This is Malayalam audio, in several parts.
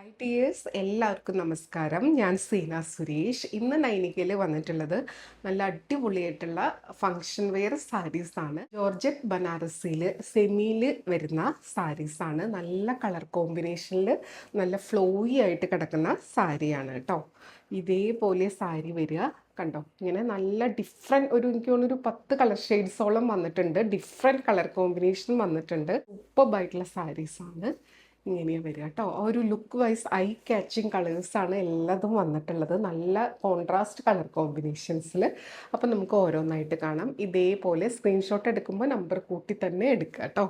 ഹായ് ടിയേഴ്സ്, എല്ലാവർക്കും നമസ്കാരം. ഞാൻ സീന സുരേഷ്. ഇന്ന് നൈനികയിൽ വന്നിട്ടുള്ളത് നല്ല അടിപൊളിയായിട്ടുള്ള ഫങ്ഷൻ വെയർ സാരീസാണ്. ജോർജറ്റ് ബനാറസിയിൽ സെമിയിൽ വരുന്ന സാരീസാണ്. നല്ല കളർ കോമ്പിനേഷനിൽ നല്ല ഫ്ലോയി ആയിട്ട് കിടക്കുന്ന സാരിയാണ് കേട്ടോ. ഇതേപോലെ സാരി വരിക കണ്ടോ, ഇങ്ങനെ നല്ല ഡിഫറെൻറ്റ് എനിക്ക് തോന്നുന്നു 10 കളർ ഷെയ്ഡ്സോളം വന്നിട്ടുണ്ട്. ഡിഫറെൻറ്റ് കളർ കോമ്പിനേഷൻ വന്നിട്ടുണ്ട്. സൂപ്പർബായിട്ടുള്ള സാരീസാണ്. ഇങ്ങനെയാണ് വരിക കേട്ടോ. ഒരു ലുക്ക് വൈസ് ഐ ക്യാച്ചിങ് കളേഴ്സാണ് എല്ലാതും വന്നിട്ടുള്ളത്. നല്ല കോൺട്രാസ്റ്റ് കളർ കോമ്പിനേഷൻസിൽ. അപ്പം നമുക്ക് ഓരോന്നായിട്ട് കാണാം. ഇതേപോലെ സ്ക്രീൻഷോട്ട് എടുക്കുമ്പോൾ നമ്പർ കൂട്ടി തന്നെ എടുക്കുക കേട്ടോ.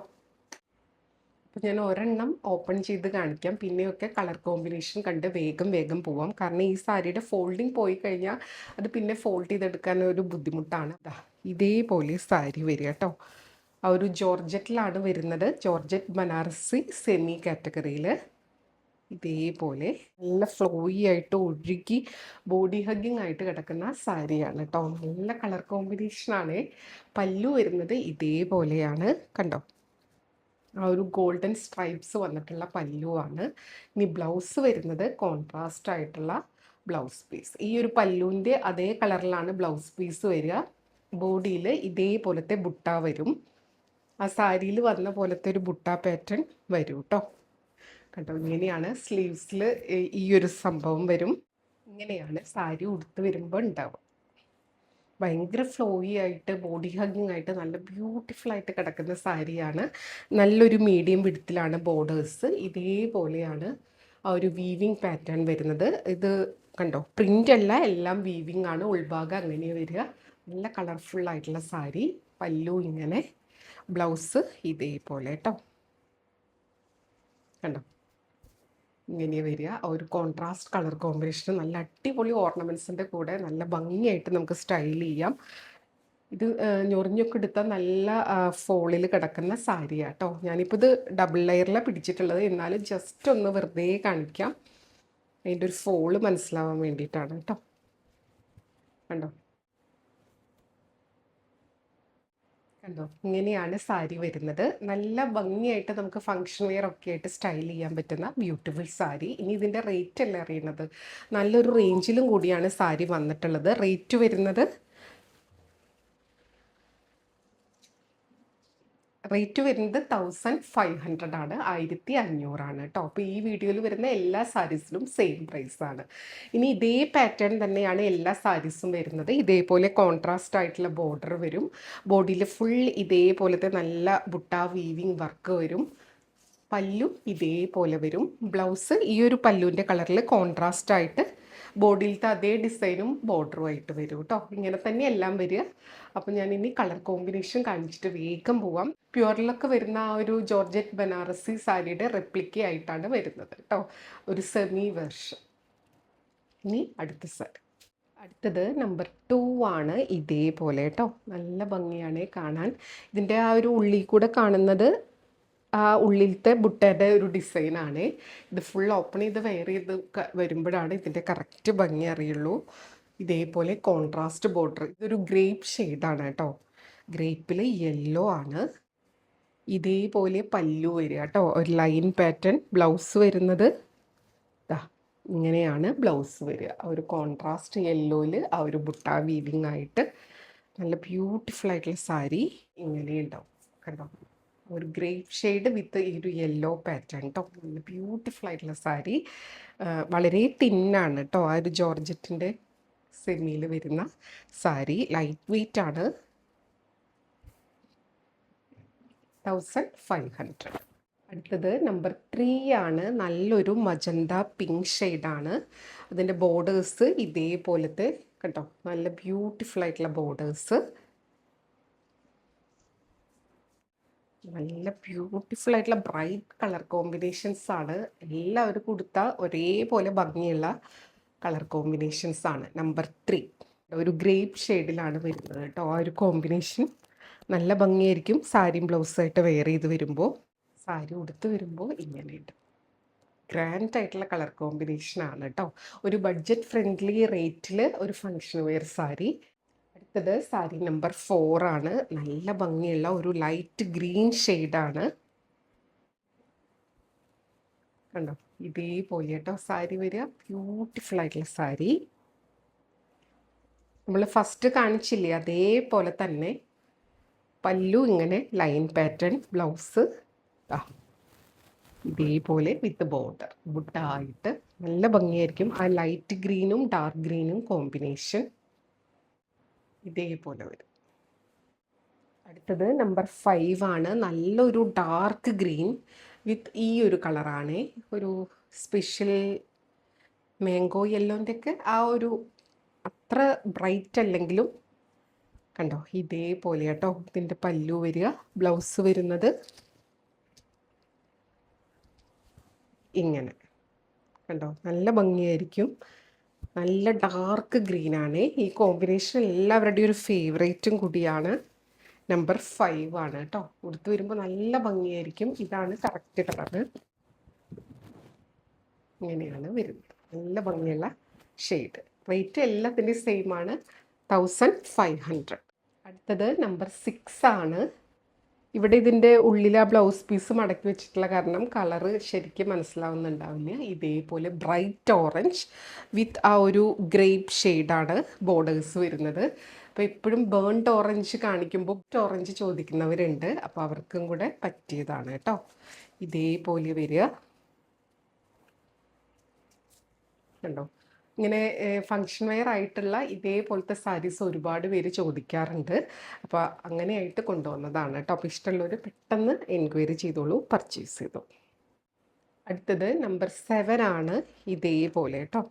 അപ്പം ഞാൻ ഒരെണ്ണം ഓപ്പൺ ചെയ്ത് കാണിക്കാം. പിന്നെയൊക്കെ കളർ കോമ്പിനേഷൻ കണ്ട് വേഗം വേഗം പോവാം. കാരണം ഈ സാരിയുടെ ഫോൾഡിങ് പോയി കഴിഞ്ഞാൽ അത് പിന്നെ ഫോൾഡ് ചെയ്തെടുക്കാൻ ഒരു ബുദ്ധിമുട്ടാണ്. ഇതേപോലെ സാരി വരിക കേട്ടോ. ആ ഒരു ജോർജറ്റിലാണ് വരുന്നത്. ജോർജറ്റ് ബനാറസി സെമി കാറ്റഗറിയിൽ ഇതേപോലെ നല്ല ഫ്ലോയി ആയിട്ട് ഒഴുകി ബോഡി ഹഗ്ഗിങ് ആയിട്ട് കിടക്കുന്ന സാരിയാണ് കേട്ടോ. നല്ല കളർ കോമ്പിനേഷനാണ്. പല്ലു വരുന്നത് ഇതേപോലെയാണ് കണ്ടോ. ആ ഒരു ഗോൾഡൻ സ്ട്രൈപ്സ് വന്നിട്ടുള്ള പല്ലുവാണ്. ഇനി ബ്ലൗസ് വരുന്നത് കോൺട്രാസ്റ്റ് ആയിട്ടുള്ള ബ്ലൗസ് പീസ്. ഈ ഒരു പല്ലുവിൻ്റെ അതേ കളറിലാണ് ബ്ലൗസ് പീസ് വരിക. ബോഡിയിൽ ഇതേപോലത്തെ ബുട്ട വരും. ആ സാരിയിൽ വന്ന പോലത്തെ ഒരു ബുട്ട പാറ്റേൺ വരും കേട്ടോ. കണ്ടോ, ഇങ്ങനെയാണ് സ്ലീവ്സിൽ ഈ ഒരു സംഭവം വരും. ഇങ്ങനെയാണ് സാരി ഉടുത്ത് വരുമ്പോൾ ഉണ്ടാവുക. ഭയങ്കര ഫ്ലോയി ആയിട്ട് ബോഡി ഹഗ്ഗിങ് ആയിട്ട് നല്ല ബ്യൂട്ടിഫുൾ ആയിട്ട് കിടക്കുന്ന സാരിയാണ്. നല്ലൊരു മീഡിയം വിഡ്ത്തിലാണ് ബോർഡേഴ്സ്. ഇതേപോലെയാണ് ആ ഒരു വീവിങ് പാറ്റേൺ വരുന്നത്. ഇത് കണ്ടോ, പ്രിൻ്റ് അല്ല, എല്ലാം വീവിങ് ആണ്. ഉൾഭാഗം അങ്ങനെ വരിക. നല്ല കളർഫുൾ ആയിട്ടുള്ള സാരി. പല്ലു ഇങ്ങനെ, ബ്ലൗസ് ഇതേപോലെ കേട്ടോ. കണ്ടോ, ഇങ്ങനെ വരിക. ഒരു കോൺട്രാസ്റ്റ് കളർ കോമ്പിനേഷൻ. നല്ല അടിപൊളി ഓർണമെൻറ്റ്സിൻ്റെ കൂടെ നല്ല ഭംഗിയായിട്ട് നമുക്ക് സ്റ്റൈൽ ചെയ്യാം. ഇത് ഞൊറിഞ്ഞൊക്കെ എടുത്താൽ നല്ല ഫോളിൽ കിടക്കുന്ന സാരിയാണ് കേട്ടോ. ഞാനിപ്പോൾ ഇത് ഡബിൾ ലെയറിലാണ് പിടിച്ചിട്ടുള്ളത്. എന്നാലും ജസ്റ്റ് ഒന്ന് വെറുതെ കാണിക്കാം. അതിൻ്റെ ഒരു ഫോള് മനസ്സിലാവാൻ വേണ്ടിയിട്ടാണ് കേട്ടോ. കണ്ടോ കണ്ടോ, ഇങ്ങനെയാണ് സാരി വരുന്നത്. നല്ല ഭംഗിയായിട്ട് നമുക്ക് ഫങ്ഷൻ വെയർ ഒക്കെ ആയിട്ട് സ്റ്റൈൽ ചെയ്യാൻ പറ്റുന്ന ബ്യൂട്ടിഫുൾ സാരി. ഇനി ഇതിൻ്റെ റേറ്റ് അല്ല അറിയുന്നത്. നല്ലൊരു റേഞ്ചിലും കൂടിയാണ് സാരി വന്നിട്ടുള്ളത്. റേറ്റ് വരുന്നത് 1500 ആണ്. 1500 കേട്ടോ. അപ്പോൾ ഈ വീഡിയോയിൽ വരുന്ന എല്ലാ സാരീസിലും സെയിം പ്രൈസാണ്. ഇനി ഇതേ പാറ്റേൺ തന്നെയാണ് എല്ലാ സാരീസും വരുന്നത്. ഇതേപോലെ കോൺട്രാസ്റ്റ് ആയിട്ടുള്ള ബോർഡർ വരും. ബോഡിയിൽ ഫുൾ ഇതേപോലത്തെ നല്ല ബുട്ട വീവിങ് വർക്ക് വരും. പല്ലു ഇതേപോലെ വരും. ബ്ലൗസ് ഈ ഒരു പല്ലുവിൻ്റെ കളറിൽ കോൺട്രാസ്റ്റ് ആയിട്ട് ബോഡിയിലത്തെ അതേ ഡിസൈനും ബോർഡറും ആയിട്ട് വരും കേട്ടോ. ഇങ്ങനെ തന്നെ എല്ലാം വരിക. അപ്പം ഞാൻ ഇനി കളർ കോമ്പിനേഷൻ കാണിച്ചിട്ട് വേഗം പോവാം. പ്യുവറിലൊക്കെ വരുന്ന ആ ഒരു ജോർജറ്റ് ബനാറസി സാരിയുടെ റെപ്ലിക്ക ആയിട്ടാണ് വരുന്നത് കേട്ടോ. ഒരു സെമി വെർഷൻ. ഇനി അടുത്ത സാരി. അടുത്തത് നമ്പർ 2 ആണ്. ഇതേപോലെ കേട്ടോ. നല്ല ഭംഗിയാണ് കാണാൻ. ഇതിൻ്റെ ആ ഒരു ഉള്ളിൽ കൂടെ കാണുന്നത് ആ ഉള്ളിലത്തെ ബുട്ടയുടെ ഒരു ഡിസൈനാണ്. ഇത് ഫുൾ ഓപ്പൺ ചെയ്ത് വെയർ ചെയ്ത് വരുമ്പോഴാണ് ഇതിൻ്റെ കറക്റ്റ് ഭംഗി അറിയുള്ളൂ. ഇതേപോലെ കോൺട്രാസ്റ്റ് ബോർഡർ. ഇതൊരു ഗ്രേപ്പ് ഷെയ്ഡാണ് കേട്ടോ. ഗ്രേപ്പിൽ യെല്ലോ ആണ്. ഇതേപോലെ പല്ലു വരിക കേട്ടോ. ഒരു ലൈൻ പാറ്റേൺ. ബ്ലൗസ് വരുന്നത് ഇങ്ങനെയാണ് ബ്ലൗസ് വരിക. ഒരു കോൺട്രാസ്റ്റ് യെല്ലോയിൽ ആ ഒരു ബുട്ട വീവിങ് ആയിട്ട് നല്ല ബ്യൂട്ടിഫുൾ ആയിട്ടുള്ള സാരി ഇങ്ങനെ ഉണ്ടാവും കണ്ടോ. ഒരു ഗ്രേപ്പ് ഷെയ്ഡ് വിത്ത് ഈ ഒരു യെല്ലോ പാറ്റേൺ കേട്ടോ. നല്ല ബ്യൂട്ടിഫുൾ ആയിട്ടുള്ള സാരി. വളരെ തിന്നാണ് കേട്ടോ. ആ ഒരു ജോർജറ്റിൻ്റെ സെമിയിൽ വരുന്ന സാരി. ലൈറ്റ് വെയ്റ്റ് ആണ്. 1500. അടുത്തത് നമ്പർ 3 ആണ്. നല്ലൊരു മജന്ത പിങ്ക് ഷെയ്ഡാണ്. അതിൻ്റെ ബോർഡേഴ്സ് ഇതേപോലത്തെ കേട്ടോ. നല്ല ബ്യൂട്ടിഫുൾ ആയിട്ടുള്ള ബോർഡേഴ്സ്. നല്ല ബ്യൂട്ടിഫുൾ ആയിട്ടുള്ള ബ്രൈറ്റ് കളർ കോമ്പിനേഷൻസ് ആണ്. എല്ലാവരും കൊടുത്ത ഒരേപോലെ ഭംഗിയുള്ള കളർ കോമ്പിനേഷൻസ് ആണ്. നമ്പർ 3 ഒരു ഗ്രേപ്പ് ഷെയ്ഡിലാണ് വരുന്നത് കേട്ടോ. ആ ഒരു കോമ്പിനേഷൻ നല്ല ഭംഗിയായിരിക്കും. സാരിയും ബ്ലൗസായിട്ട് വെയർ ചെയ്ത് വരുമ്പോൾ, സാരി ഉടുത്ത് വരുമ്പോൾ ഇങ്ങനെയുണ്ട്. ഗ്രാൻഡ് ആയിട്ടുള്ള കളർ കോമ്പിനേഷനാണ് കേട്ടോ. ഒരു ബഡ്ജറ്റ് ഫ്രണ്ട്ലി റേറ്റിൽ ഒരു ഫങ്ഷൻ വെയർ സാരി. അടുത്തത് സാരി നമ്പർ 4 ആണ്. നല്ല ഭംഗിയുള്ള ഒരു ലൈറ്റ് ഗ്രീൻ ഷെയ്ഡാണ്. കണ്ടോ ഇതേപോലെ കേട്ടോ സാരി വരിക. ബ്യൂട്ടിഫുൾ ആയിട്ടുള്ള സാരി. നമ്മൾ ഫസ്റ്റ് കാണിച്ചില്ലേ അതേപോലെ തന്നെ പല്ലു ഇങ്ങനെ ലൈൻ പാറ്റേൺ, ബ്ലൗസ് ഇതേപോലെ വിത്ത് ബോർഡർ ബുട്ടായിട്ട് നല്ല ഭംഗിയായിരിക്കും. ആ ലൈറ്റ് ഗ്രീനും ഡാർക്ക് ഗ്രീനും കോമ്പിനേഷൻ ഇതേപോലെ വരും. അടുത്തത് നമ്പർ 5 ആണ്. നല്ലൊരു ഡാർക്ക് ഗ്രീൻ വിത്ത് ഈ ഒരു കളറാണ്. ഒരു സ്പെഷ്യൽ മാംഗോ യെല്ലോൻ്റെ ഒക്കെ ആ ഒരു അത്ര ബ്രൈറ്റ് അല്ലെങ്കിലും കണ്ടോ ഇതേപോലെ കേട്ടോ ഇതിൻ്റെ പല്ലു വരിക. ബ്ലൗസ് വരുന്നത് ഇങ്ങനെ കണ്ടോ നല്ല ഭംഗിയായിരിക്കും. നല്ല ഡാർക്ക് ഗ്രീനാണ്. ഈ കോമ്പിനേഷൻ എല്ലാവരുടെയും ഒരു ഫേവറേറ്റും കൂടിയാണ്. നമ്പർ 5 ആണ് കേട്ടോ. ഉടുത്ത് വരുമ്പോൾ നല്ല ഭംഗിയായിരിക്കും. ഇതാണ് കറക്റ്റ് കളറ്. ഇങ്ങനെയാണ് വരുന്നത്. നല്ല ഭംഗിയുള്ള ഷെയ്ഡ്. റേറ്റ് എല്ലാത്തിൻ്റെയും സെയിം ആണ്, 1500. അടുത്തത് നമ്പർ 6 ആണ്. ഇവിടെ ഇതിൻ്റെ ഉള്ളിൽ ആ ബ്ലൗസ് പീസ് മടക്കി വെച്ചിട്ടുള്ള കാരണം കളറ് ശരിക്കും മനസ്സിലാവുന്നുണ്ടാവില്ല. ഇതേപോലെ ബ്രൈറ്റ് ഓറഞ്ച് വിത്ത് ആ ഒരു ഗ്രേപ്പ് ഷെയ്ഡാണ് ബോർഡേഴ്സ് വരുന്നത്. അപ്പോൾ എപ്പോഴും ബേൺഡ് ഓറഞ്ച് കാണിക്കുമ്പോൾ ഓറഞ്ച് ചോദിക്കുന്നവരുണ്ട്. അപ്പോൾ അവർക്കും കൂടെ പറ്റിയതാണ് കേട്ടോ. ഇതേപോലെ വരിക കണ്ടോ. ഇങ്ങനെ ഫങ്ഷൻ വെയർ ആയിട്ടുള്ള ഇതേപോലത്തെ സാരീസ് ഒരുപാട് പേര് ചോദിക്കാറുണ്ട്. അപ്പോൾ അങ്ങനെയായിട്ട് കൊണ്ടുവന്നതാണ് കേട്ടോ. അപ്പോൾ ഇഷ്ടമുള്ളവർ പെട്ടെന്ന് എൻക്വയറി ചെയ്തോളൂ, പർച്ചേസ് ചെയ്തോളൂ. അടുത്തത് നമ്പർ 7 ആണ്. ഇതേപോലെ കേട്ടോ.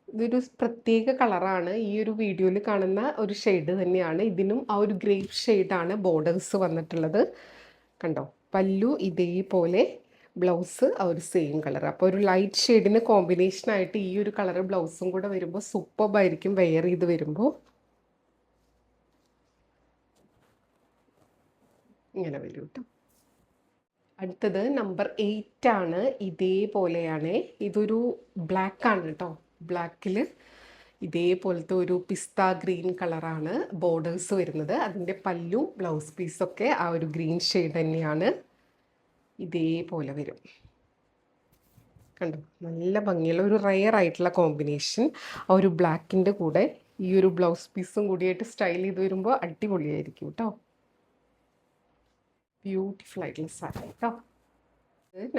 ഇതൊരു പ്രത്യേക കളറാണ്. ഈ ഒരു വീഡിയോയിൽ കാണുന്ന ഒരു ഷെയ്ഡ് തന്നെയാണ്. ഇതിനും ആ ഒരു ഗ്രേപ്പ് ഷെയ്ഡാണ് ബോർഡേഴ്സ് വന്നിട്ടുള്ളത്. കണ്ടോ പല്ലു ഇതേപോലെ, ബ്ലൗസ് ആ ഒരു സെയിം കളർ. അപ്പോൾ ഒരു ലൈറ്റ് ഷെയ്ഡിന് കോമ്പിനേഷനായിട്ട് ഈ ഒരു കളർ ബ്ലൗസും കൂടെ വരുമ്പോൾ സൂപ്പർബായിരിക്കും വെയർ ചെയ്ത് വരുമ്പോൾ. ഇങ്ങനെ വരും കേട്ടോ. അടുത്തത് നമ്പർ 8 ആണ്. ഇതേപോലെയാണ്. ഇതൊരു ബ്ലാക്ക് ആണ് കേട്ടോ. ബ്ലാക്കിൽ ഇതേപോലത്തെ ഒരു പിസ്ത ഗ്രീൻ കളറാണ് ബോർഡേഴ്സ് വരുന്നത്. അതിൻ്റെ പല്ലു ബ്ലൗസ് പീസൊക്കെ ആ ഒരു ഗ്രീൻ ഷെയ്ഡ് തന്നെയാണ്. ഇതേപോലെ വരും കണ്ടോ. നല്ല ഭംഗിയുള്ള ഒരു റെയർ ആയിട്ടുള്ള കോമ്പിനേഷൻ. ആ ഒരു ബ്ലാക്കിൻ്റെ കൂടെ ഈ ഒരു ബ്ലൗസ് പീസും കൂടിയായിട്ട് സ്റ്റൈൽ ചെയ്ത് വരുമ്പോൾ അടിപൊളിയായിരിക്കും കേട്ടോ. ബ്യൂട്ടിഫുൾ ആയിട്ടുള്ള സാരി കേട്ടോ.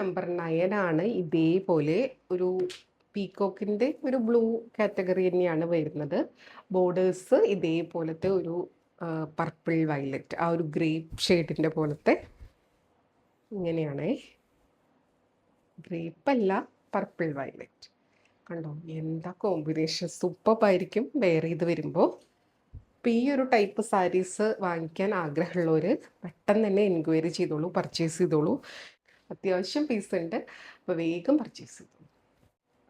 നമ്പർ 9 ആണ്. ഇതേപോലെ ഒരു പീക്കോക്കിൻ്റെ ഒരു ബ്ലൂ കാറ്റഗറി തന്നെയാണ് വരുന്നത്. ബോർഡേഴ്സ് ഇതേപോലത്തെ ഒരു പർപ്പിൾ വയലറ്റ് ആ ഒരു ഗ്രേപ്പ് ഷെയ്ഡിൻ്റെ പോലത്തെ ഇങ്ങനെയാണ്. ഗ്രേപ്പല്ല, പർപ്പിൾ വയലറ്റ്. കണ്ടോ എന്താ കോമ്പിനേഷൻ. സൂപ്പറായിരിക്കും വെയർ ചെയ്ത് വരുമ്പോൾ. അപ്പോൾ ഈ ഒരു ടൈപ്പ് സാരീസ് വാങ്ങിക്കാൻ ആഗ്രഹമുള്ളവർ പെട്ടെന്ന് തന്നെ എൻക്വയറി ചെയ്തോളൂ, പർച്ചേസ് ചെയ്തോളൂ. അത്യാവശ്യം പീസ് ഉണ്ട്, അപ്പോൾ വേഗം പർച്ചേസ് ചെയ്തോളൂ.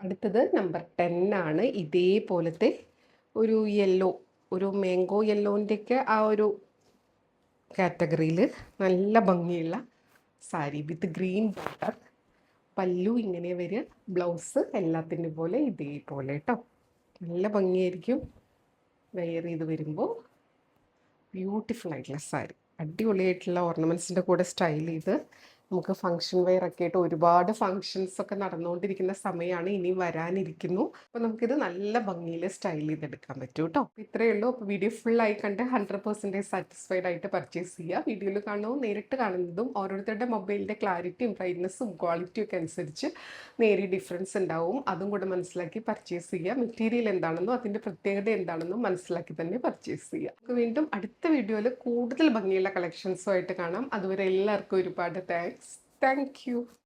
അടുത്തത് നമ്പർ 10 ആണ്. ഇതേപോലത്തെ ഒരു യെല്ലോ, ഒരു മാംഗോ യെല്ലോൻ്റെയൊക്കെ ആ ഒരു കാറ്റഗറിയിൽ നല്ല ഭംഗിയുള്ള സാരി വിത്ത് ഗ്രീൻ ബോർഡർ. പല്ലു ഇങ്ങനെ വരിക, ബ്ലൗസ് എല്ലാത്തിൻ്റെ പോലെ ഇതേപോലെ കേട്ടോ. നല്ല ഭംഗിയായിരിക്കും വെയർ ചെയ്ത് വരുമ്പോൾ. ബ്യൂട്ടിഫുൾ ആയിട്ടുള്ള സാരി, അടിപൊളിയായിട്ടുള്ള ഓർണമെൻറ്റ്സിൻ്റെ കൂടെ സ്റ്റൈൽ ചെയ്ത് നമുക്ക് ഫങ്ഷൻ വെയർ ഒക്കെ ആയിട്ട് ഒരുപാട് ഫങ്ഷൻസ് ഒക്കെ നടന്നുകൊണ്ടിരിക്കുന്ന സമയമാണ്, ഇനി വരാനിരിക്കുന്നു. അപ്പോൾ നമുക്കിത് നല്ല ഭംഗിയിൽ സ്റ്റൈൽ ചെയ്തെടുക്കാൻ പറ്റും കേട്ടോ. ഇത്രയേ ഉള്ളൂ. അപ്പോൾ വീഡിയോ ഫുള്ളായി കണ്ട് 100% സാറ്റിസ്ഫൈഡ് ആയിട്ട് പർച്ചേസ് ചെയ്യുക. വീഡിയോയിൽ കാണുന്നതും നേരിട്ട് കാണുന്നതും ഓരോരുത്തരുടെ മൊബൈലിൻ്റെ ക്ലാരിറ്റിയും ബ്രൈറ്റ്നസ്സും ക്വാളിറ്റിയും ഒക്കെ അനുസരിച്ച് നേരിയ ഡിഫറൻസ് ഉണ്ടാവും. അതും കൂടെ മനസ്സിലാക്കി പർച്ചേസ് ചെയ്യുക. മെറ്റീരിയൽ എന്താണെന്നോ അതിൻ്റെ പ്രത്യേകത എന്താണെന്നും മനസ്സിലാക്കി തന്നെ പർച്ചേസ് ചെയ്യുക. നമുക്ക് വീണ്ടും അടുത്ത വീഡിയോയിൽ കൂടുതൽ ഭംഗിയുള്ള കളക്ഷൻസുമായിട്ട് കാണാം. അതുവരെ എല്ലാവർക്കും ഒരുപാട് താങ്ക്സ്. Thank you.